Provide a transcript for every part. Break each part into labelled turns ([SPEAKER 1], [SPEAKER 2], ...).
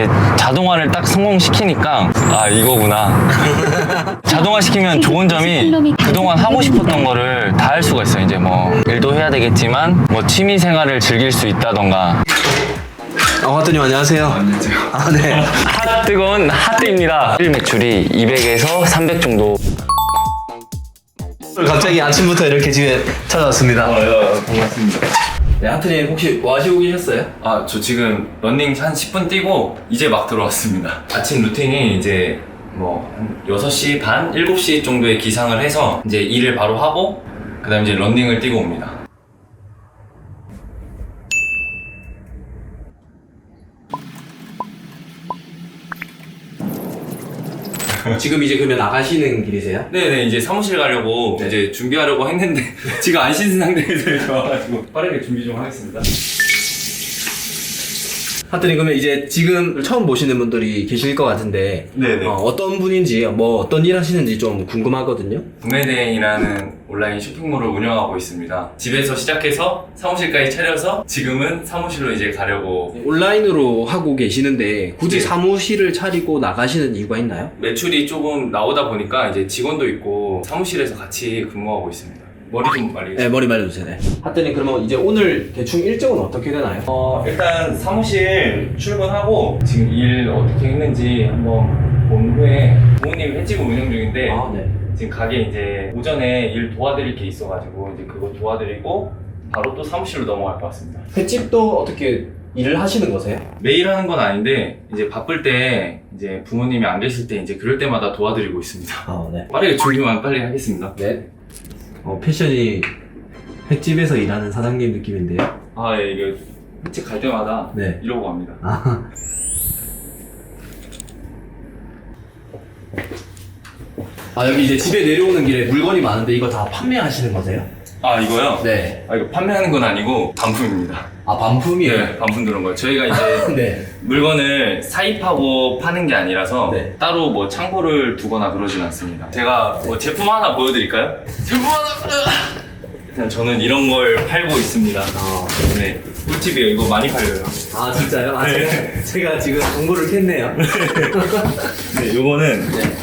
[SPEAKER 1] 이제 자동화를 딱 성공시키니까 아 이거구나. 자동화 시키면 좋은 점이 그동안 하고 싶었던 거를 다 할 수가 있어요. 이제 뭐 일도 해야 되겠지만 뭐 취미 생활을 즐길 수 있다던가.
[SPEAKER 2] 하트님 안녕하세요.
[SPEAKER 3] 안녕하세요.
[SPEAKER 2] 네.
[SPEAKER 1] 핫 뜨거운 핫뜨입니다. 일 매출이 200에서 300 정도.
[SPEAKER 2] 갑자기 아침부터 이렇게 집에 찾아왔습니다.
[SPEAKER 3] 반갑습니다.
[SPEAKER 2] 네, 하트님 혹시 뭐 하시고 계셨어요?
[SPEAKER 1] 아, 저 지금 런닝 한 10분 뛰고 이제 막 들어왔습니다. 아침 루틴이 이제 뭐 한 6시 반, 7시 정도에 기상을 해서 이제 일을 바로 하고 그 다음에 이제 런닝을 뛰고 옵니다.
[SPEAKER 2] 지금 이제 그러면 나가시는 길이세요?
[SPEAKER 1] 네네, 이제 사무실 가려고
[SPEAKER 2] 네.
[SPEAKER 1] 이제 준비하려고 했는데 지금 안 씻은 상태에서 와가지고 빠르게 준비 좀 하겠습니다.
[SPEAKER 2] 하트님 그러면 이제 지금 처음 보시는 분들이 계실 것 같은데
[SPEAKER 1] 네네.
[SPEAKER 2] 어떤 분인지 뭐 어떤 일 하시는지 좀 궁금하거든요.
[SPEAKER 1] 구매대행이라는 온라인 쇼핑몰을 운영하고 있습니다. 집에서 시작해서 사무실까지 차려서 지금은 사무실로 이제 가려고.
[SPEAKER 2] 온라인으로 하고 계시는데 굳이
[SPEAKER 1] 네.
[SPEAKER 2] 사무실을 차리고 나가시는 이유가 있나요?
[SPEAKER 1] 매출이 조금 나오다 보니까 이제 직원도 있고 사무실에서 같이 근무하고 있습니다. 머리 좀 말리겠습니다.
[SPEAKER 2] 네, 머리 말려주세요. 네. 하트님 그러면 이제 오늘 대충 일정은 어떻게 되나요?
[SPEAKER 1] 일단 사무실 출근하고 지금 일 어떻게 했는지 한번 본 후에 부모님 횟집을 운영 중인데
[SPEAKER 2] 네.
[SPEAKER 1] 지금 가게 이제 오전에 일 도와드릴 게 있어가지고 이제 그거 도와드리고 바로 또 사무실로 넘어갈 것 같습니다.
[SPEAKER 2] 횟집도 어떻게 일을 하시는 거세요?
[SPEAKER 1] 매일 하는 건 아닌데 이제 바쁠 때 이제 부모님이 안 계실 때 이제 그럴 때마다 도와드리고 있습니다.
[SPEAKER 2] 네.
[SPEAKER 1] 빠르게 준비만 빨리 하겠습니다.
[SPEAKER 2] 네. 패션이 횟집에서 일하는 사장님 느낌인데요.
[SPEAKER 1] 아, 예, 이거 횟집 갈 때마다
[SPEAKER 2] 네.
[SPEAKER 1] 이러고 갑니다.
[SPEAKER 2] 여기 이제 집에 내려오는 길에 물건이 많은데 이거 다 판매하시는 거세요?
[SPEAKER 1] 아, 이거요?
[SPEAKER 2] 네.
[SPEAKER 1] 아, 이거 판매하는 건 아니고 반품입니다.
[SPEAKER 2] 반품이에요?
[SPEAKER 1] 네, 반품 들어온 거예요. 저희가 이제
[SPEAKER 2] 네.
[SPEAKER 1] 물건을 사입하고 파는 게 아니라서
[SPEAKER 2] 네.
[SPEAKER 1] 따로 뭐 창고를 두거나 그러진 않습니다. 제가 뭐 제품 하나 보여드릴까요? 제품 하나! 일단 저는 이런 걸 팔고 있습니다. 네, 꿀팁이에요. 이거 많이 팔려요.
[SPEAKER 2] 진짜요?
[SPEAKER 1] 네.
[SPEAKER 2] 제가 지금 정보를 캤네요.
[SPEAKER 1] 네, 요거는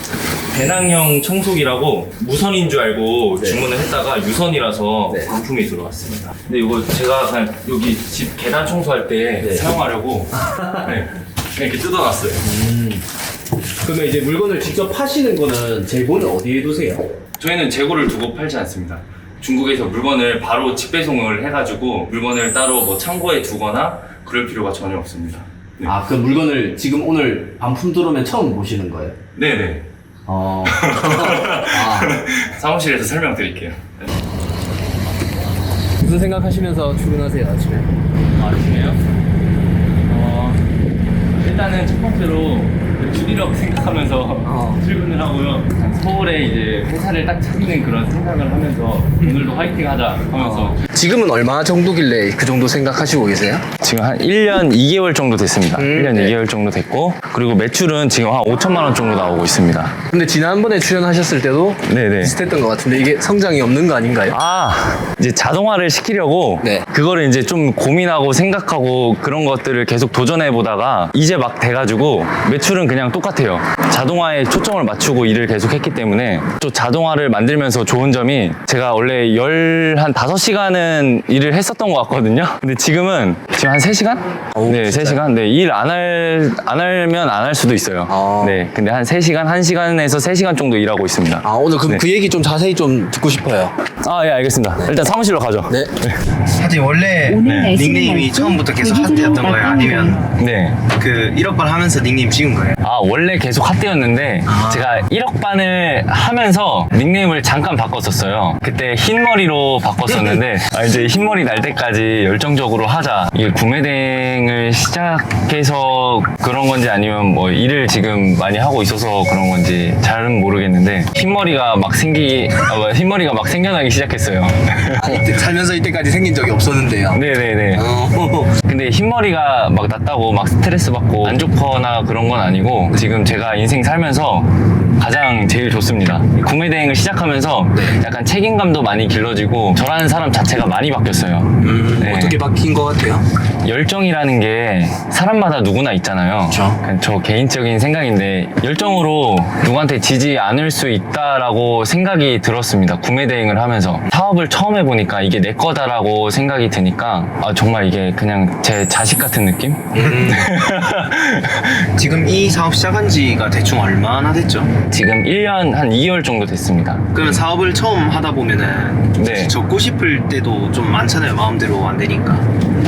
[SPEAKER 1] 배낭형 청소기라고 무선인 줄 알고
[SPEAKER 2] 네.
[SPEAKER 1] 주문을 했다가 유선이라서
[SPEAKER 2] 네.
[SPEAKER 1] 반품이 들어왔습니다. 근데 이거 제가 그냥 여기 집 계단 청소할 때
[SPEAKER 2] 네.
[SPEAKER 1] 사용하려고 네, 이렇게 뜯어놨어요.
[SPEAKER 2] 그러면 이제 물건을 직접 파시는 거는 재고는 어디에 두세요?
[SPEAKER 1] 저희는 재고를 두고 팔지 않습니다. 중국에서 물건을 바로 직배송을 해가지고 물건을 따로 뭐 창고에 두거나 그럴 필요가 전혀 없습니다. 네.
[SPEAKER 2] 그 물건을 지금 오늘 반품 들어오면 처음 보시는 거예요?
[SPEAKER 1] 네네. 사무실에서 설명드릴게요.
[SPEAKER 2] 무슨 생각하시면서 출근하세요, 아침에?
[SPEAKER 1] 아침에요? 일단은 첫 번째로 매출이라고 생각하면서 출근을 하고요. 서울에 이제 회사를 딱 찾는 그런 생각을 하면서 오늘도 화이팅 하자 하면서
[SPEAKER 2] 지금은 얼마 정도길래 그 정도 생각하시고 계세요?
[SPEAKER 1] 지금 한 1년 2개월 정도 됐습니다. 1년
[SPEAKER 2] 네.
[SPEAKER 1] 2개월 정도 됐고 그리고 매출은 지금 한 5천만 원 정도 나오고 있습니다.
[SPEAKER 2] 근데 지난번에 출연하셨을 때도
[SPEAKER 1] 네네.
[SPEAKER 2] 비슷했던 것 같은데 이게 성장이 없는 거 아닌가요?
[SPEAKER 1] 이제 자동화를 시키려고
[SPEAKER 2] 네.
[SPEAKER 1] 그거를 이제 좀 고민하고 생각하고 그런 것들을 계속 도전해 보다가 이제 막 돼가지고 매출은 그냥 똑같아요. 자동화에 초점을 맞추고 일을 계속 했기 때문에 또 자동화를 만들면서 좋은 점이 제가 원래 한 5시간은 일을 했었던 것 같거든요. 근데 지금 한 3시간? 네,
[SPEAKER 2] 진짜요?
[SPEAKER 1] 3시간. 네, 일 안 하면 안 할 수도 있어요. 네, 근데 한 3시간, 1시간에서 3시간 정도 일하고 있습니다.
[SPEAKER 2] 오늘 그럼
[SPEAKER 1] 네.
[SPEAKER 2] 그 얘기 좀 자세히 좀 듣고 싶어요.
[SPEAKER 1] 예, 알겠습니다. 일단 사무실로 가죠.
[SPEAKER 2] 네.
[SPEAKER 4] 사실 원래 닉네임이 처음부터 계속 핫대였던 거예요? 아니면
[SPEAKER 1] 네.
[SPEAKER 4] 그 1억 번 하면서 닉네임 지은 거예요?
[SPEAKER 1] 원래 계속 핫대였는데 제가 1억 반을 하면서 닉네임을 잠깐 바꿨었어요. 그때 흰머리로 바꿨었는데 이제 흰머리 날 때까지 열정적으로 하자. 이게 구매대행을 시작해서 그런 건지 아니면 뭐 일을 지금 많이 하고 있어서 그런 건지 잘은 모르겠는데 흰머리가 막 생겨나기 시작했어요.
[SPEAKER 2] 살면서 이때까지 생긴 적이 없었는데요.
[SPEAKER 1] 네네네. 근데 흰머리가 막 났다고 막 스트레스 받고 안 좋거나 그런 건 아니고 지금 제가 인생 인생 살면서 가장 제일 좋습니다. 구매 대행을 시작하면서 약간 책임감도 많이 길러지고 저라는 사람 자체가 많이 바뀌었어요. 네.
[SPEAKER 3] 어떻게 바뀐 것 같아요?
[SPEAKER 1] 열정이라는 게 사람마다 누구나 있잖아요.
[SPEAKER 3] 그렇죠.
[SPEAKER 1] 저 개인적인 생각인데 열정으로 누구한테 지지 않을 수 있다라고 생각이 들었습니다. 구매 대행을 하면서 사업을 처음 해보니까 이게 내 거다라고 생각이 드니까 정말 이게 그냥 제 자식 같은 느낌?
[SPEAKER 4] 지금 이 사업 시작한 지가 대충 얼마나 됐죠?
[SPEAKER 1] 지금 1년 한 2개월 정도 됐습니다.
[SPEAKER 4] 그러면 사업을 처음 하다 보면은
[SPEAKER 1] 네.
[SPEAKER 4] 접고 싶을 때도 좀 많잖아요. 마음대로 안 되니까.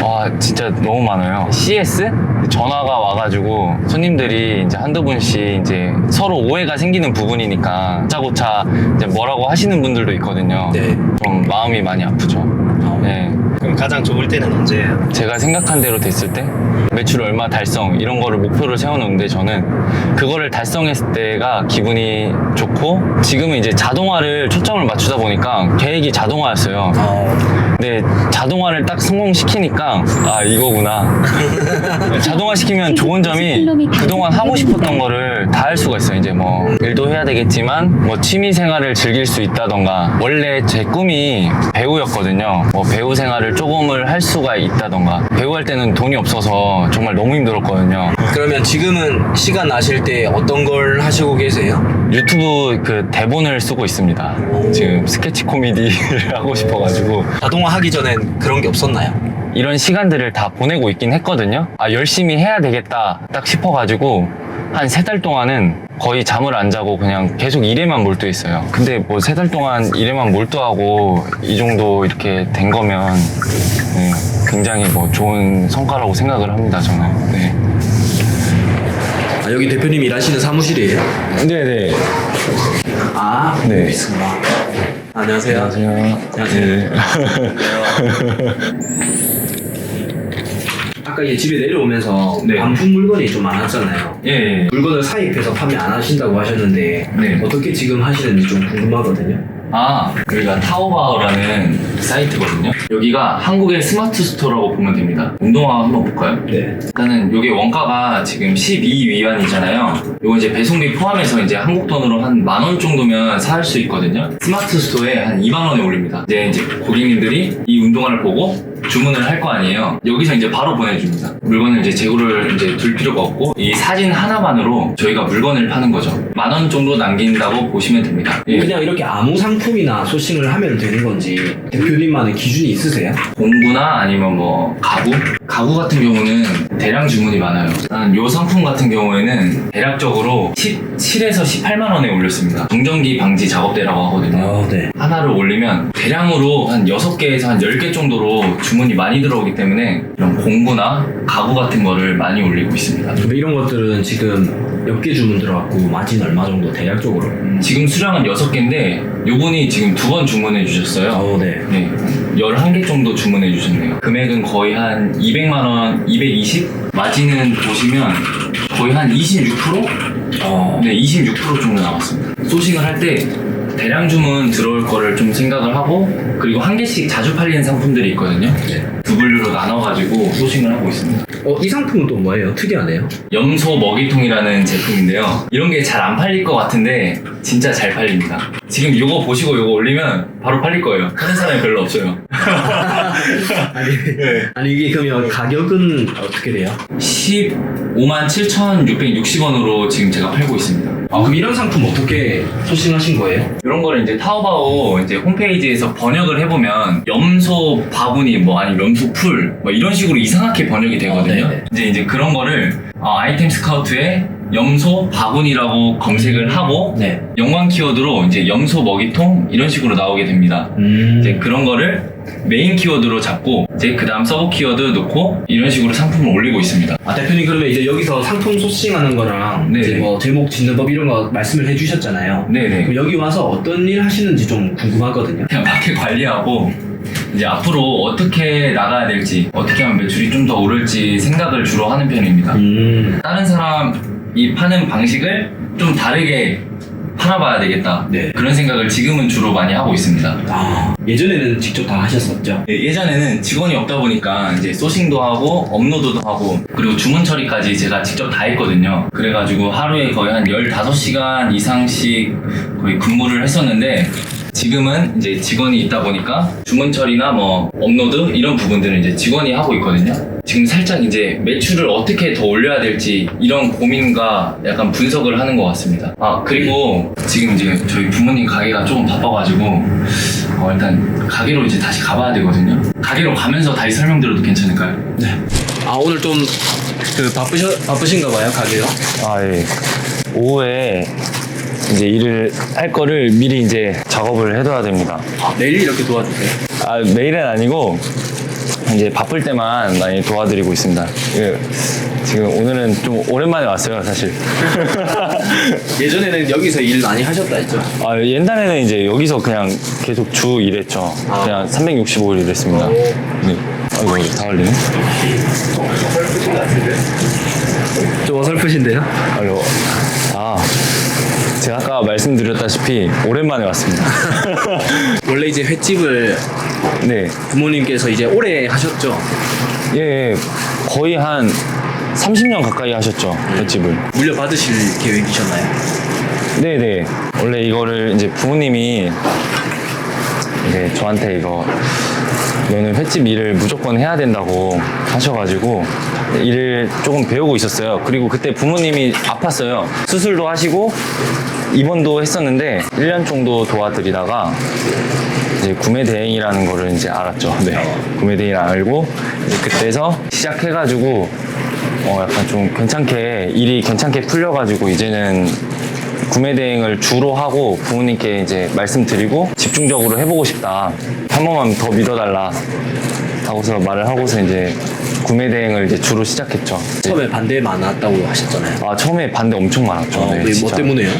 [SPEAKER 1] 와 진짜 너무 많아요. CS? 전화가 와가지고 손님들이 이제 한두 분씩 이제 서로 오해가 생기는 부분이니까 다짜고짜 이제 뭐라고 하시는 분들도 있거든요.
[SPEAKER 3] 네.
[SPEAKER 1] 좀 마음이 많이 아프죠. 네.
[SPEAKER 4] 그럼 가장 좋을 때는 언제예요?
[SPEAKER 1] 제가 생각한 대로 됐을 때 매출 얼마 달성 이런 거를 목표를 세워놓는데 저는 그거를 달성했을 때가 기분이 좋고 지금은 이제 자동화를 초점을 맞추다 보니까 계획이 자동화였어요. 근데 자동화를 딱 성공시키니까 이거구나. 자동화 시키면 좋은 점이 그동안 하고 싶었던 거를 다 할 수가 있어요. 이제 뭐 일도 해야 되겠지만 뭐 취미 생활을 즐길 수 있다던가 원래 제 꿈이 배우였거든요. 뭐 배우 생활을 조금을 할 수가 있다던가 배우 할 때는 돈이 없어서 정말 너무 힘들었거든요.
[SPEAKER 3] 그러면 지금은 시간 나실 때 어떤 걸 하시고 계세요?
[SPEAKER 1] 유튜브 그 대본을 쓰고 있습니다. 지금 스케치 코미디를 하고 싶어가지고
[SPEAKER 3] 자동화 하기 전엔 그런 게 없었나요?
[SPEAKER 1] 이런 시간들을 다 보내고 있긴 했거든요. 열심히 해야 되겠다 딱 싶어가지고 한 3달 동안은 거의 잠을 안 자고 그냥 계속 일에만 몰두했어요. 근데 뭐 3달 동안 일에만 몰두하고 이 정도 이렇게 된 거면 네, 굉장히 뭐 좋은 성과라고 생각을 합니다, 저는. 네.
[SPEAKER 3] 여기 대표님 일하시는 사무실이에요?
[SPEAKER 1] 네네.
[SPEAKER 3] 네.
[SPEAKER 1] 네.
[SPEAKER 3] 있습니다. 안녕하세요.
[SPEAKER 1] 안녕하세요. 네.
[SPEAKER 2] 아까 이제 집에 내려오면서
[SPEAKER 1] 네.
[SPEAKER 2] 반품 물건이 좀 많았잖아요.
[SPEAKER 1] 예.
[SPEAKER 2] 물건을 사입해서 판매 안 하신다고 하셨는데
[SPEAKER 1] 네.
[SPEAKER 2] 어떻게 지금 하시는지 좀 궁금하거든요.
[SPEAKER 1] 여기가 타오바오라는 사이트거든요. 여기가 한국의 스마트 스토어라고 보면 됩니다. 운동화 한번 볼까요?
[SPEAKER 2] 네.
[SPEAKER 1] 일단은 여기 원가가 지금 12위안이잖아요. 요거 이제 배송비 포함해서 이제 한국 돈으로 한 10,000원 정도면 살 수 있거든요. 스마트 스토어에 한 20,000원에 올립니다. 이제 고객님들이 이 운동화를 보고 주문을 할 거 아니에요. 여기서 이제 바로 보내줍니다. 물건을 이제 재고를 이제 둘 필요가 없고 이 사진 하나만으로 저희가 물건을 파는 거죠. 10,000원 정도 남긴다고 보시면 됩니다. 예.
[SPEAKER 2] 그냥 이렇게 아무 상품이나 소싱을 하면 되는 건지 대표님만의 기준이 있으세요?
[SPEAKER 1] 공구나 아니면 뭐 가구 같은 경우는 대량 주문이 많아요. 요 상품 같은 경우에는 대략적으로 17에서 18만 원에 올렸습니다. 동전기 방지 작업대라고 하거든요.
[SPEAKER 2] 네.
[SPEAKER 1] 하나를 올리면 대량으로 한 6개에서 한 10개 정도로 주문이 많이 들어오기 때문에 이런 공구나 가구 같은 거를 많이 올리고 있습니다.
[SPEAKER 2] 그럼 이런 것들은 지금 몇 개 주문 들어갔고 마진 얼마 정도 대략적으로?
[SPEAKER 1] 지금 수량은 6개인데 요분이 지금 2번 주문해 주셨어요.
[SPEAKER 2] 네.
[SPEAKER 1] 네, 11개 정도 주문해 주셨네요. 금액은 거의 한 200만 원, 220? 마진은 보시면 거의 한 26%? 네, 26% 정도 남았습니다. 소싱을 할 때 대량 주문 들어올 거를 좀 생각을 하고 그리고 한 개씩 자주 팔리는 상품들이 있거든요. 두 분류로 나눠가지고 소싱을 하고 있습니다.
[SPEAKER 2] 이 상품은 또 뭐예요? 특이하네요.
[SPEAKER 1] 염소 먹이통이라는 제품인데요. 이런 게 잘 안 팔릴 것 같은데 진짜 잘 팔립니다. 지금 이거 보시고 이거 올리면 바로 팔릴 거예요. 하는 사람이 별로 없어요.
[SPEAKER 2] 아니 이게 그러면 가격은 어떻게 돼요?
[SPEAKER 1] 157,660원으로 지금 제가 팔고 있습니다.
[SPEAKER 2] 그럼 이런 상품 어떻게 소싱하신 거예요?
[SPEAKER 1] 이런 거를 이제 타오바오 이제 홈페이지에서 번역을 해보면 염소 바구니 뭐 아니면 염소 풀 뭐 이런 식으로 이상하게 번역이 되거든요. 이제 그런 거를 아이템 스카우트에 염소 바구니라고 검색을 하고 연관 키워드로 이제 염소 먹이통 이런 식으로 나오게 됩니다. 이제 그런 거를 메인 키워드로 잡고 이제 그 다음 서브 키워드 넣고 이런 식으로 상품을 올리고 있습니다.
[SPEAKER 2] 대표님 그러면 이제 여기서 상품 소싱하는 거랑 이제 뭐 제목 짓는 법 이런 거 말씀을 해주셨잖아요.
[SPEAKER 1] 네네.
[SPEAKER 2] 그럼 여기 와서 어떤 일 하시는지 좀 궁금하거든요.
[SPEAKER 1] 그냥 마켓 관리하고 이제 앞으로 어떻게 나가야 될지 어떻게 하면 매출이 좀 더 오를지 생각을 주로 하는 편입니다. 다른 사람이 파는 방식을 좀 다르게 팔아봐야 되겠다.
[SPEAKER 2] 네.
[SPEAKER 1] 그런 생각을 지금은 주로 많이 하고 있습니다.
[SPEAKER 2] 아, 예전에는 직접 다 하셨었죠?
[SPEAKER 1] 예전에는 직원이 없다 보니까 이제 소싱도 하고 업로드도 하고 그리고 주문 처리까지 제가 직접 다 했거든요. 그래가지고 하루에 거의 한 15시간 이상씩 거의 근무를 했었는데 지금은 이제 직원이 있다 보니까 주문 처리나 뭐 업로드 이런 부분들은 이제 직원이 하고 있거든요. 지금 살짝 이제 매출을 어떻게 더 올려야 될지 이런 고민과 약간 분석을 하는 것 같습니다. 아, 그리고 지금 이제 저희 부모님 가게가 조금 바빠가지고 일단 가게로 이제 다시 가봐야 되거든요. 가게로 가면서 다시 설명드려도 괜찮을까요?
[SPEAKER 3] 아 오늘 좀 그 바쁘신가 봐요 가게가.
[SPEAKER 1] 아, 예. 오후에 이제 일을 할 거를 미리 이제 작업을 해둬야 됩니다.
[SPEAKER 3] 매일 이렇게 도와주세요.
[SPEAKER 1] 아, 매일은 아니고 이제 바쁠 때만 많이 도와드리고 있습니다. 예, 지금 오늘은 좀 오랜만에 왔어요, 사실.
[SPEAKER 3] 예전에는 여기서 일 많이 하셨다 했죠?
[SPEAKER 1] 아, 옛날에는 이제 여기서 그냥 계속 주 일했죠. 그냥 365일 일했습니다. 네. 아이고, 다 흘리네.
[SPEAKER 3] 좀 어설프신데요?
[SPEAKER 1] 아이고. 아, 제가 아까 말씀드렸다시피 오랜만에 왔습니다.
[SPEAKER 3] 원래 이제 횟집을
[SPEAKER 1] 네.
[SPEAKER 3] 부모님께서 이제 오래 하셨죠?
[SPEAKER 1] 예, 거의 한 30년 가까이 하셨죠, 횟집을.
[SPEAKER 3] 물려받으실 계획이셨나요?
[SPEAKER 1] 네네. 원래 이거를 이제 부모님이 이제 저한테 이거 너는 횟집 일을 무조건 해야 된다고 하셔가지고 일을 조금 배우고 있었어요. 그리고 그때 부모님이 아팠어요. 수술도 하시고 입원도 했었는데 1년 정도 도와드리다가 이제 구매 대행이라는 거를 이제 알았죠. 네. 구매 대행을 알고 이제 그때서 시작해가지고 약간 좀 괜찮게 일이 괜찮게 풀려가지고 이제는 구매 대행을 주로 하고 부모님께 이제 말씀드리고 집중적으로 해보고 싶다. 한 번만 더 믿어달라. 하고서 말을 하고서 이제 구매 대행을 이제 주로 시작했죠.
[SPEAKER 3] 처음에 반대 많았다고 하셨잖아요.
[SPEAKER 1] 아, 처음에 반대 엄청 많았죠. 네,
[SPEAKER 3] 뭐
[SPEAKER 1] 진짜.
[SPEAKER 3] 때문에요?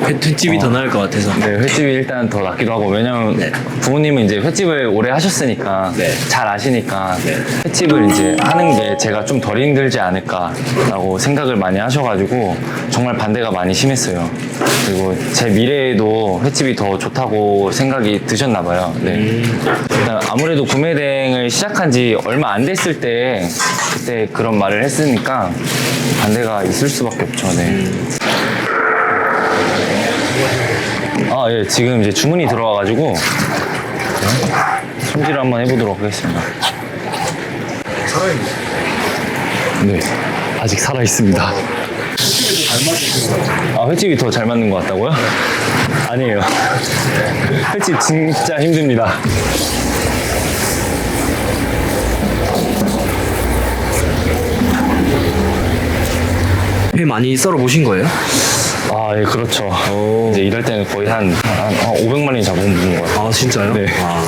[SPEAKER 3] 횟집이 더 나을 것 같아서.
[SPEAKER 1] 네, 횟집이 일단 더 낫기도 하고 왜냐면
[SPEAKER 3] 네.
[SPEAKER 1] 부모님은 이제 횟집을 오래 하셨으니까
[SPEAKER 3] 네.
[SPEAKER 1] 잘 아시니까
[SPEAKER 3] 네.
[SPEAKER 1] 횟집을 이제 하는 게 제가 좀 덜 힘들지 않을까라고 생각을 많이 하셔가지고 정말 반대가 많이 심했어요. 그리고 제 미래에도 횟집이 더 좋다고 생각이 드셨나 봐요. 네. 일단 아무래도 구매 대행을 시작한 지 얼마 안 됐을 때 그때 그런 말을 했으니까 반대가 있을 수밖에 없죠. 네. 아, 예, 지금 이제 주문이 들어와가지고 손질을 한번 해보도록 하겠습니다.
[SPEAKER 4] 살아있네.
[SPEAKER 1] 네, 아직 살아있습니다. 아, 횟집이 더 잘 맞는 것 같다고요? 아니에요. 횟집 진짜 힘듭니다.
[SPEAKER 3] 회 많이 썰어 보신 거예요?
[SPEAKER 1] 아, 예, 그렇죠. 이제 이럴 때는 거의 한 500마리 잡은 것 같아요.
[SPEAKER 3] 아 진짜요?
[SPEAKER 1] 네.
[SPEAKER 3] 아,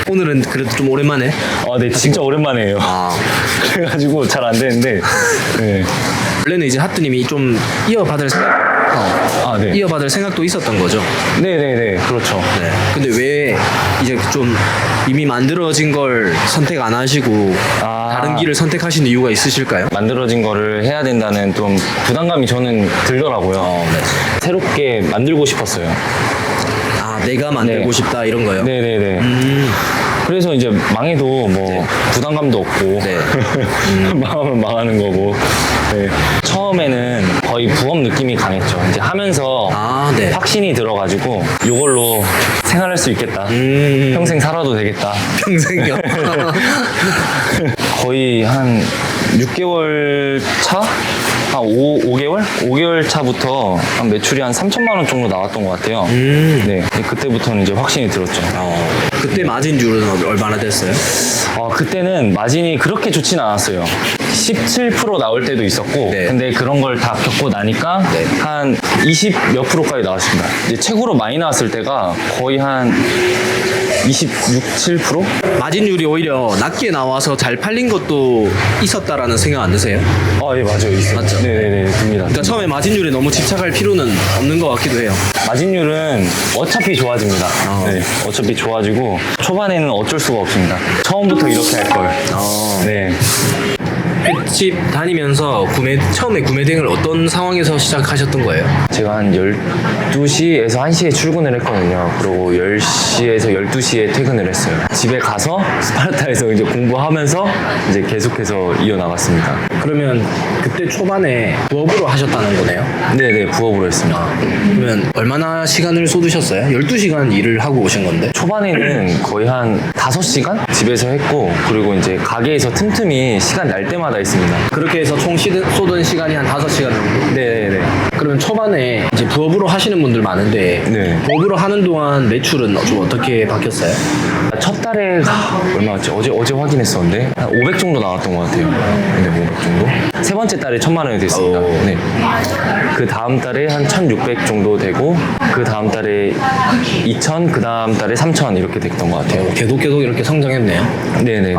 [SPEAKER 3] 오늘은 그래도 좀 오랜만에.
[SPEAKER 1] 아, 네, 진짜 오랜만에 해요.
[SPEAKER 3] 아
[SPEAKER 1] 그래가지고 잘 안 되는데, 네.
[SPEAKER 3] 원래는 이제 하트님이 좀 이어받을 생각,
[SPEAKER 1] 아, 네.
[SPEAKER 3] 이어받을 생각도 있었던 거죠.
[SPEAKER 1] 네네네, 그렇죠.
[SPEAKER 3] 네. 근데 왜 이제 좀 이미 만들어진 걸 선택 안 하시고
[SPEAKER 1] 아.
[SPEAKER 3] 다른 길을 선택하신 이유가 있으실까요?
[SPEAKER 1] 만들어진 거를 해야 된다는 좀 부담감이 저는 들더라고요.
[SPEAKER 3] 네.
[SPEAKER 1] 새롭게 만들고 싶었어요.
[SPEAKER 3] 아 내가 만들고
[SPEAKER 1] 네.
[SPEAKER 3] 싶다 이런 거요?
[SPEAKER 1] 네네네. 그래서 이제 망해도 뭐 부담감도 없고
[SPEAKER 3] 네.
[SPEAKER 1] 망하면 망하는 거고. 네. 처음에는 거의 부업 느낌이 강했죠. 이제 하면서
[SPEAKER 3] 아 네.
[SPEAKER 1] 확신이 들어가지고 이걸로 생활할 수 있겠다. 평생 살아도 되겠다.
[SPEAKER 3] 평생요.
[SPEAKER 1] 거의 한 6개월 차? 한 5개월? 5개월 차부터 한 매출이 한 3천만 원 정도 나왔던 것 같아요. 네. 그때부터는 이제 확신이 들었죠.
[SPEAKER 3] 그때 마진율은 얼마나 됐어요?
[SPEAKER 1] 그때는 마진이 그렇게 좋진 않았어요. 17% 나올 때도 있었고,
[SPEAKER 3] 네.
[SPEAKER 1] 근데 그런 걸 다 겪고 나니까
[SPEAKER 3] 네.
[SPEAKER 1] 한 20 몇 프로까지 나왔습니다. 이제 최고로 많이 나왔을 때가 거의 한 26, 7%?
[SPEAKER 3] 마진율이 오히려 낮게 나와서 잘 팔린 것도 있었다라는 생각 안 드세요?
[SPEAKER 1] 예, 맞아요. 있어요.
[SPEAKER 3] 맞죠?
[SPEAKER 1] 네네네, 듭니다.
[SPEAKER 3] 그러니까 처음에 마진율에 너무 집착할 필요는 없는 것 같기도 해요.
[SPEAKER 1] 마진율은 어차피 좋아집니다. 네, 어차피 좋아지고 초반에는 어쩔 수가 없습니다. 처음부터 이렇게 할 걸. 네.
[SPEAKER 3] 횟집 다니면서 처음에 구매 대행을 어떤 상황에서 시작하셨던 거예요?
[SPEAKER 1] 제가 한 12시에서 1시에 출근을 했거든요. 그리고 10시에서 12시에 퇴근을 했어요. 집에 가서 스파르타에서 이제 공부하면서 이제 계속해서 이어나갔습니다.
[SPEAKER 3] 그러면 그때 초반에 부업으로 하셨다는 거네요?
[SPEAKER 1] 네네, 부업으로 했습니다.
[SPEAKER 3] 그러면 얼마나 시간을 쏟으셨어요? 12시간 일을 하고 오신 건데?
[SPEAKER 1] 초반에는 거의 한 5시간 집에서 했고, 그리고 이제 가게에서 틈틈이 시간 날 때마다 있습니다.
[SPEAKER 3] 그렇게 해서 총 쏟은 시간이 한 5시간 정도?
[SPEAKER 1] 네네네.
[SPEAKER 3] 그러면 초반에 이제 부업으로 하시는 분들 많은데
[SPEAKER 1] 네.
[SPEAKER 3] 부업으로 하는 동안 매출은 좀 어떻게 바뀌었어요?
[SPEAKER 1] 첫 달에 얼마였지? 어제 확인했었는데 한 500 정도 나왔던 것 같아요. 네, 500 정도. 세 번째 달에 1000만 원이 됐습니다. 네. 그 다음 달에 한 1600 정도 되고, 그 다음 달에 2000, 그 다음 달에 3000 이렇게 됐던 것 같아요.
[SPEAKER 3] 계속 이렇게 성장했네요.
[SPEAKER 1] 네네네.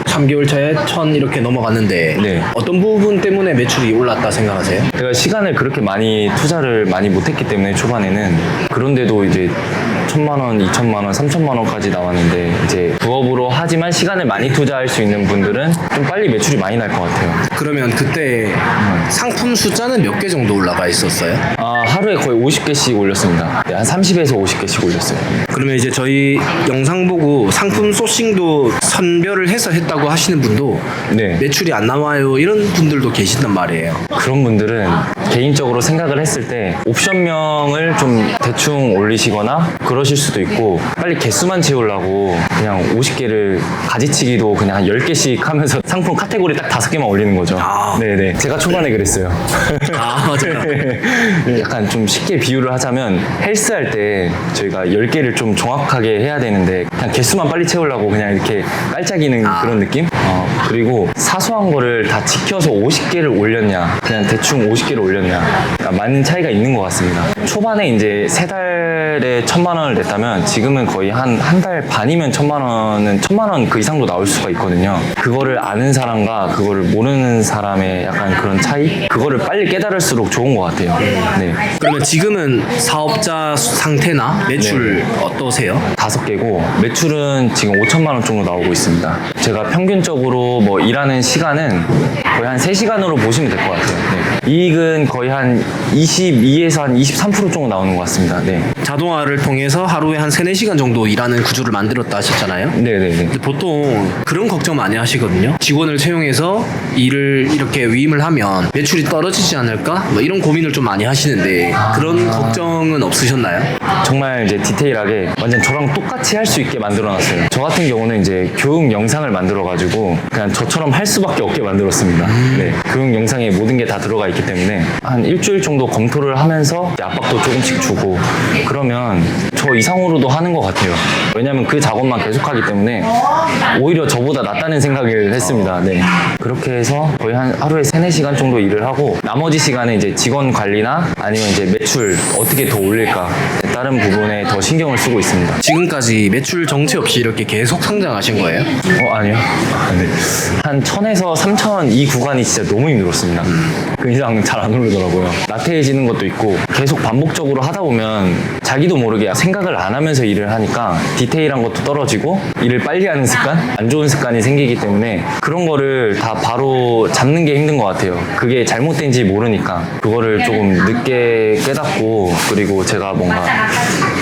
[SPEAKER 3] 3개월 차에 1000 이렇게 넘어갔는데
[SPEAKER 1] 네.
[SPEAKER 3] 어떤 부분 때문에 매출이 올랐다 생각하세요?
[SPEAKER 1] 제가 시간을 그렇게 많이 투자를 많이 못했기 때문에 초반에는, 그런데도 이제 1000만 원, 2000만 원, 3000만 원까지 나왔는데, 이제 부업으로 하지만 시간을 많이 투자할 수 있는 분들은 좀 빨리 매출이 많이 날 것 같아요.
[SPEAKER 3] 그러면 그때 상품 숫자는 몇 개 정도 올라가 있었어요?
[SPEAKER 1] 하루에 거의 50개씩 올렸습니다. 네, 한 30에서 50개씩 올렸어요.
[SPEAKER 3] 그러면 이제 저희 영상 보고 상품 소싱도 선별을 해서 했다고 하시는 분도
[SPEAKER 1] 네.
[SPEAKER 3] 매출이 안 나와요 이런 분들도 계신단 말이에요.
[SPEAKER 1] 그런 분들은 개인적으로 생각을 했을 때 옵션명을 좀 대충 올리시거나 그러실 수도 있고, 빨리 개수만 채우려고 그냥 50개를 가지치기도 그냥 한 10개씩 하면서 상품 카테고리 딱 5개만 올리는 거죠. 네네. 제가 초반에 그랬어요.
[SPEAKER 3] 맞아요.
[SPEAKER 1] 약간 좀 쉽게 비유를 하자면, 헬스 할 때 저희가 10개를 좀 정확하게 해야 되는데 그냥 개수만 빨리 채우려고 그냥 이렇게 깔짝이는 그런 느낌? 그리고 사소한 거를 다 지켜서 50개를 올렸냐, 그냥 대충 50개를 올렸냐, 그러니까 많은 차이가 있는 것 같습니다. 초반에 이제 3달에 1000만 원을 냈다면, 지금은 거의 한 달 반이면 1000만 원은 1000만 원 그 이상도 나올 수가 있거든요. 그거를 아는 사람과 그거를 모르는 사람의 약간 그런 차이? 그거를 빨리 깨달을수록 좋은 것 같아요. 네.
[SPEAKER 3] 그러면 지금은 사업자 상태나 매출 어떠세요?
[SPEAKER 1] 5개고 매출은 지금 5천만 원 정도 나오고 있습니다. 제가 평균적으로 뭐 일하는 시간은 거의 한 3시간으로 보시면 될 것 같아요. 네. 이익은 거의 한 22에서 한 23% 정도 나오는 것 같습니다. 네.
[SPEAKER 3] 자동화를 통해서 하루에 한 3-4시간 정도 일하는 구조를 만들었다 하셨잖아요.
[SPEAKER 1] 네네네.
[SPEAKER 3] 근데 보통 그런 걱정 많이 하시거든요. 직원을 채용해서 일을 이렇게 위임을 하면 매출이 떨어지지 않을까? 뭐 이런 고민을 좀 많이 하시는데 그런 걱정은 없으셨나요?
[SPEAKER 1] 정말 이제 디테일하게 완전 저랑 똑같이 할 수 있게 만들어놨어요. 저 같은 경우는 이제 교육 영상을 만들어가지고 그냥 저처럼 할 수밖에 없게 만들었습니다. 네. 교육 영상에 모든 게 다 들어가 있기 때문에 한 일주일 정도 검토를 하면서 압박도 조금씩 주고, 그러면 저 이상으로도 하는 것 같아요. 왜냐면 그 작업만 계속하기 때문에 오히려 저보다 낫다는 생각을 했습니다. 네. 그렇게 해서 거의 한 하루에 3-4시간 정도 일을 하고, 나머지 시간에 이제 직원 관리나 아니면 이제 매출 어떻게 더 올릴까, 다른 부분에 더 신경을 쓰고 있습니다.
[SPEAKER 3] 지금까지 매출 정체 없이 이렇게 계속 성장하신 거예요?
[SPEAKER 1] 아니요. 네. 한 1000에서 3000 이 구간이 진짜 너무 힘들었습니다. 그 이상 잘 안 오르더라고요. 나태해지는 것도 있고, 계속 반복적으로 하다 보면 자기도 모르게 생각을 안 하면서 일을 하니까 디테일한 것도 떨어지고, 일을 빨리 하는 습관? 안 좋은 습관이 생기기 때문에 그런 거를 다 바로 잡는 게 힘든 것 같아요. 그게 잘못된지 모르니까 그거를 조금 늦게 깨닫고, 그리고 제가 뭔가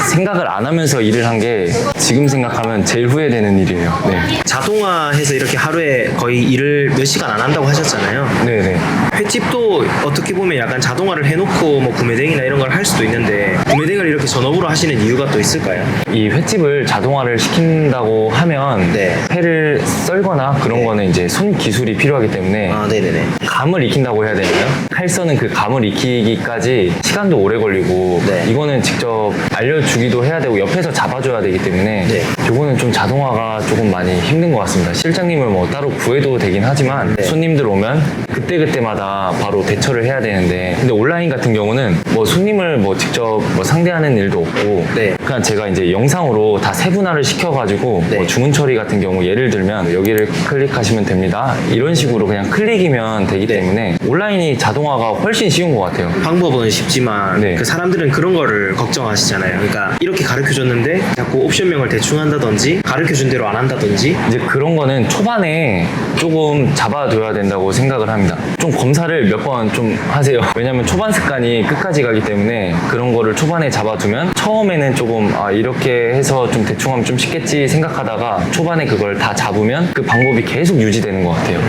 [SPEAKER 1] 생각을 안 하면서 일을 한 게 지금 생각하면 제일 후회되는 일이에요. 네.
[SPEAKER 4] 자동화해서 이렇게 하루에 거의 일을 몇 시간 안 한다고 하셨잖아요.
[SPEAKER 1] 네네.
[SPEAKER 4] 횟집도 어떻게 보면 약간 자동화를 해놓고 뭐 구매대행이나 이런 걸 할 수도 있는데, 구매대행을 이렇게 전업으로 하시는 이유가 또 있을까요?
[SPEAKER 1] 이 횟집을 자동화를 시킨다고 하면
[SPEAKER 4] 네.
[SPEAKER 1] 회를 썰거나 그런 거는 이제 손 기술이 필요하기 때문에
[SPEAKER 4] 네네네.
[SPEAKER 1] 감을 익힌다고 해야 되나요? 칼 써는 그 감을 익히기까지 시간도 오래 걸리고,
[SPEAKER 4] 네.
[SPEAKER 1] 이거는 직접 알려주기도 해야 되고 옆에서 잡아줘야 되기 때문에
[SPEAKER 4] 네.
[SPEAKER 1] 요거는 좀 자동화가 조금 많이 힘든 것 같습니다. 실장님을 뭐 따로 구해도 되긴 하지만
[SPEAKER 4] 네.
[SPEAKER 1] 손님들 오면 그때그때마다 바로 대처를 해야 되는데, 근데 온라인 같은 경우는 뭐 손님을 뭐 직접 뭐 상대하는 일도 없고
[SPEAKER 3] 네.
[SPEAKER 1] 그냥 제가 이제 영상으로 다 세분화를 시켜가지고
[SPEAKER 3] 네.
[SPEAKER 1] 뭐 주문 처리 같은 경우 예를 들면 여기를 클릭하시면 됩니다. 이런 식으로 그냥 클릭이면 되기
[SPEAKER 3] 네.
[SPEAKER 1] 때문에 온라인이 자동화가 훨씬 쉬운 것 같아요.
[SPEAKER 4] 방법은 쉽지만
[SPEAKER 1] 네.
[SPEAKER 4] 그 사람들은 그런 거를 걱정하시잖아요. 그러니까 이렇게 가르쳐줬는데 자꾸 옵션명을 대충 한다든지 가르쳐준 대로 안 한다든지
[SPEAKER 1] 이제 그런 거는 초반에 조금 잡아둬야 된다고 생각을 합니다. 좀 검사를 몇 번 좀 하세요. 왜냐면 초반 습관이 끝까지 가기 때문에 그런 거를 초반에 잡아두면 처음에는 조금 이렇게 해서 좀 대충 하면 좀 쉽겠지 생각하다가 초반에 그걸 다 잡으면 그 방법이 계속 유지되는 것 같아요.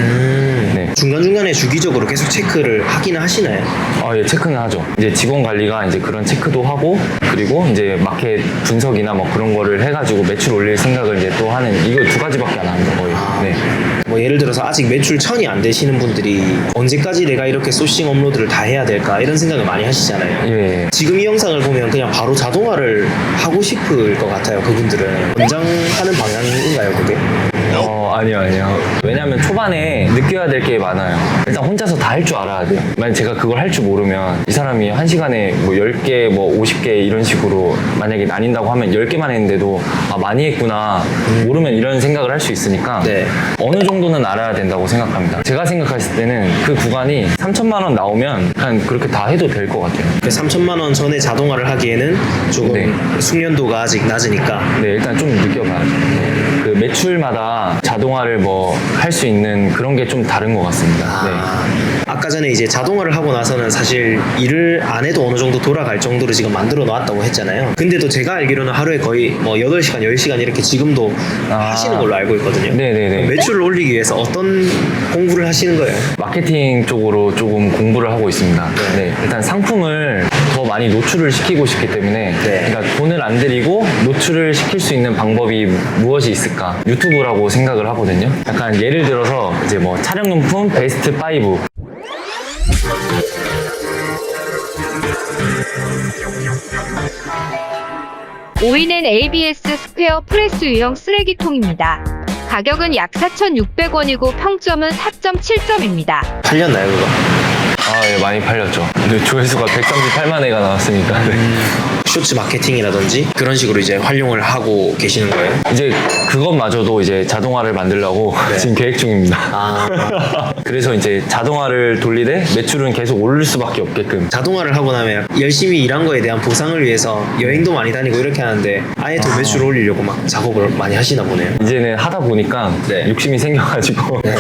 [SPEAKER 1] 네.
[SPEAKER 4] 중간중간에 주기적으로 계속 체크를 하기는 하시나요?
[SPEAKER 1] 예, 체크는 하죠. 이제 직원 관리가 이제 그런 체크도 하고, 그리고 이제 마켓 분석이나 뭐 그런 거를 해가지고 매출 올릴 생각을 이제 또 하는, 이거 두 가지밖에 안 합니다, 거의. 네.
[SPEAKER 4] 뭐 예를 들어서 아직 매출 1000이 안 되시는 분들이 언제까지 내가 이렇게 소싱 업로드를 다 해야 될까 이런 생각을 많이 하시잖아요.
[SPEAKER 1] 예.
[SPEAKER 4] 지금 이 영상을 보면 그냥 바로 자동화를 하고 싶을 것 같아요. 그분들은 권장하는 방향인가요, 그게?
[SPEAKER 1] 아니요. 왜냐면 초반에 느껴야 될 게 많아요. 일단 혼자서 다 할 줄 알아야 돼요. 만약 제가 그걸 할 줄 모르면 이 사람이 한 시간에 뭐 10개, 뭐 50개 이런 식으로 만약에 나뉜다고 하면 10개만 했는데도 많이 했구나. 모르면 이런 생각을 할 수 있으니까
[SPEAKER 4] 네.
[SPEAKER 1] 어느 정도는 알아야 된다고 생각합니다. 제가 생각했을 때는 그 구간이 3천만 원 나오면 그냥 그렇게 다 해도 될 것 같아요.
[SPEAKER 4] 그 3천만 원 전에 자동화를 하기에는 조금
[SPEAKER 1] 네.
[SPEAKER 4] 숙련도가 아직 낮으니까
[SPEAKER 1] 네, 일단 좀 느껴봐야죠. 그 매출마다 자동화를 뭐 할 수 있는 그런 게 좀 다른 것 같습니다. 네.
[SPEAKER 4] 아까 전에 이제 자동화를 하고 나서는 사실 일을 안 해도 어느 정도 돌아갈 정도로 지금 만들어 놨다고 했잖아요. 근데도 제가 알기로는 하루에 거의 뭐 8시간, 10시간 이렇게 지금도 하시는 걸로 알고 있거든요.
[SPEAKER 1] 네네네.
[SPEAKER 4] 매출을 올리기 위해서 어떤 공부를 하시는 거예요?
[SPEAKER 1] 마케팅 쪽으로 조금 공부를 하고 있습니다. 네, 일단 상품을 더 많이 노출을 시키고 싶기 때문에
[SPEAKER 4] 네.
[SPEAKER 1] 그러니까 돈을 안 들이고 노출을 시킬 수 있는 방법이 무엇이 있을까? 유튜브라고 생각을 하거든요. 약간 예를 들어서 이제 뭐 촬영용품 베스트 5
[SPEAKER 5] 오이는 ABS 스퀘어 프레스 유형 쓰레기통입니다. 가격은 약 4,600원이고 평점은 4.7점입니다.
[SPEAKER 4] 팔렸나요, 그거?
[SPEAKER 1] 예, 많이 팔렸죠. 근데 조회수가 138만 회가 나왔으니까. 네.
[SPEAKER 4] 쇼츠 마케팅이라든지 그런 식으로 이제 활용을 하고 계시는 거예요?
[SPEAKER 1] 이제 그것마저도 이제 자동화를 만들려고
[SPEAKER 4] 네.
[SPEAKER 1] 지금 계획 중입니다.
[SPEAKER 4] 아,
[SPEAKER 1] 그래서 이제 자동화를 돌리되 매출은 계속 오를 수밖에 없게끔.
[SPEAKER 4] 자동화를 하고 나면 열심히 일한 거에 대한 보상을 위해서 여행도 많이 다니고 이렇게 하는데 아예 더 매출을 올리려고 막 작업을 많이 하시나 보네요.
[SPEAKER 1] 이제는 하다 보니까
[SPEAKER 4] 네.
[SPEAKER 1] 욕심이 생겨가지고 네.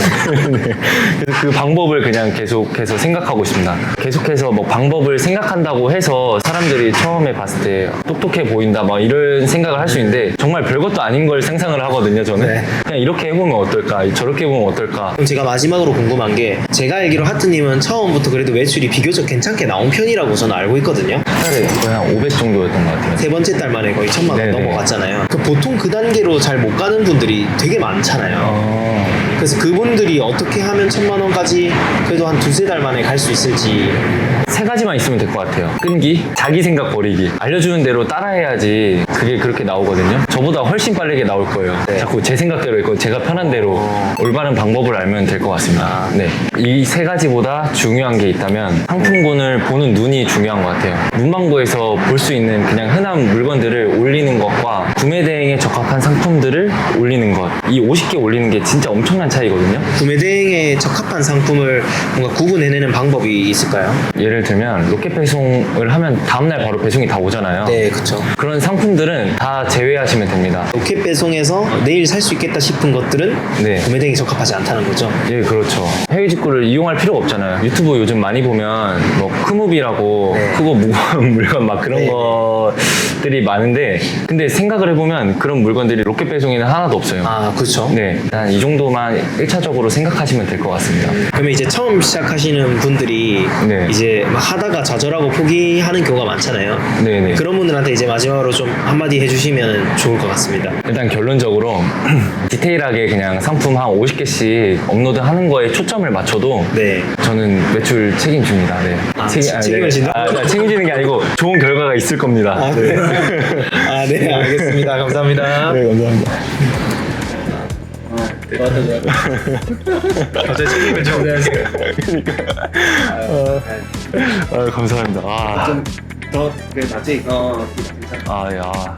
[SPEAKER 1] 그래서 그 방법을 그냥 계속해서 생각하고 있습니다. 계속해서 뭐 방법을 생각한다고 해서 사람들이 처음에 봤을 때 똑똑해 보인다 막 이런 생각을 할 수 있는데 정말 별것도 아닌 걸 상상을 하거든요. 저는
[SPEAKER 4] 네.
[SPEAKER 1] 그냥 이렇게 해보면 어떨까, 저렇게 해보면 어떨까.
[SPEAKER 4] 그럼 제가 마지막으로 궁금한 게 제가 알기로 하트님은 처음부터 그래도 매출이 비교적 괜찮게 나온 편이라고 저는 알고 있거든요.
[SPEAKER 1] 한 달에 거의 한 500 정도였던 것 같아요.
[SPEAKER 4] 세 번째 달 만에 거의 1000만 원
[SPEAKER 1] 네네.
[SPEAKER 4] 넘어갔잖아요. 그 보통 그 단계로 잘 못 가는 분들이 되게 많잖아요. 그래서 그분들이 어떻게 하면 1000만 원까지 그래도 한 두세 달 만에 갈 수 있을지.
[SPEAKER 1] 세 가지만 있으면 될 것 같아요. 끈기, 자기 생각 버리기. 알려주는 대로 따라해야지 그게 그렇게 나오거든요. 저보다 훨씬 빠르게 나올 거예요.
[SPEAKER 4] 네.
[SPEAKER 1] 자꾸 제 생각대로 있고 제가 편한 대로 올바른 방법을 알면 될 것 같습니다. 네. 이 세 가지보다 중요한 게 있다면 상품군을 보는 눈이 중요한 것 같아요. 문방구에서 볼 수 있는 그냥 흔한 물건들을 올리는 것과 구매 대행에 적합한 상품들을 올리는 것. 이 50개 올리는 게 진짜 엄청난 차이거든요.
[SPEAKER 4] 구매 대행에 적합한 상품을 뭔가 구분해내는 방법이 있을까요?
[SPEAKER 1] 예를 들면 로켓 배송을 하면 다음날 바로 배송이 다 오잖아요.
[SPEAKER 4] 네, 그쵸.
[SPEAKER 1] 그런 상품들은 다 제외하시면 됩니다.
[SPEAKER 4] 로켓 배송에서 내일 살 수 있겠다 싶은 것들은
[SPEAKER 1] 네.
[SPEAKER 4] 구매 대행에 적합하지 않다는 거죠.
[SPEAKER 1] 예, 그렇죠. 해외 직구를 이용할 필요가 없잖아요. 유튜브 요즘 많이 보면 뭐 크무비라고
[SPEAKER 4] 네.
[SPEAKER 1] 크고 무거운 물건 막 그런
[SPEAKER 4] 네.
[SPEAKER 1] 것들이 많은데 근데 생각을 해보면 그런 물건들이 로켓 배송에는 하나도 없어요.
[SPEAKER 4] 아, 그렇죠.
[SPEAKER 1] 네, 한 이 정도만 1차적으로 생각하시면 될 것 같습니다.
[SPEAKER 4] 그러면 이제 처음 시작하시는 분들이
[SPEAKER 1] 네.
[SPEAKER 4] 이제 막 하다가 좌절하고 포기하는 경우가 많잖아요.
[SPEAKER 1] 네네.
[SPEAKER 4] 그런 분들한테 이제 마지막으로 좀 한마디 해주시면 좋을 것 같습니다.
[SPEAKER 1] 일단 결론적으로 디테일하게 그냥 상품 한 50개씩 업로드하는 거에 초점을 맞춰도
[SPEAKER 4] 네.
[SPEAKER 1] 저는 매출 책임집니다. 네.
[SPEAKER 4] 아, 책임지신다?
[SPEAKER 1] 책임지는 게 아니고 좋은 결과가 있을 겁니다.
[SPEAKER 4] 아, 네. 아, 네, 알겠습니다. 감사합니다.
[SPEAKER 1] 네, 감사합니다.
[SPEAKER 4] 갑자기 책임을 좀.
[SPEAKER 1] 감사합니다.
[SPEAKER 4] 더 그래 낫지? 괜찮아.
[SPEAKER 1] 아, 야.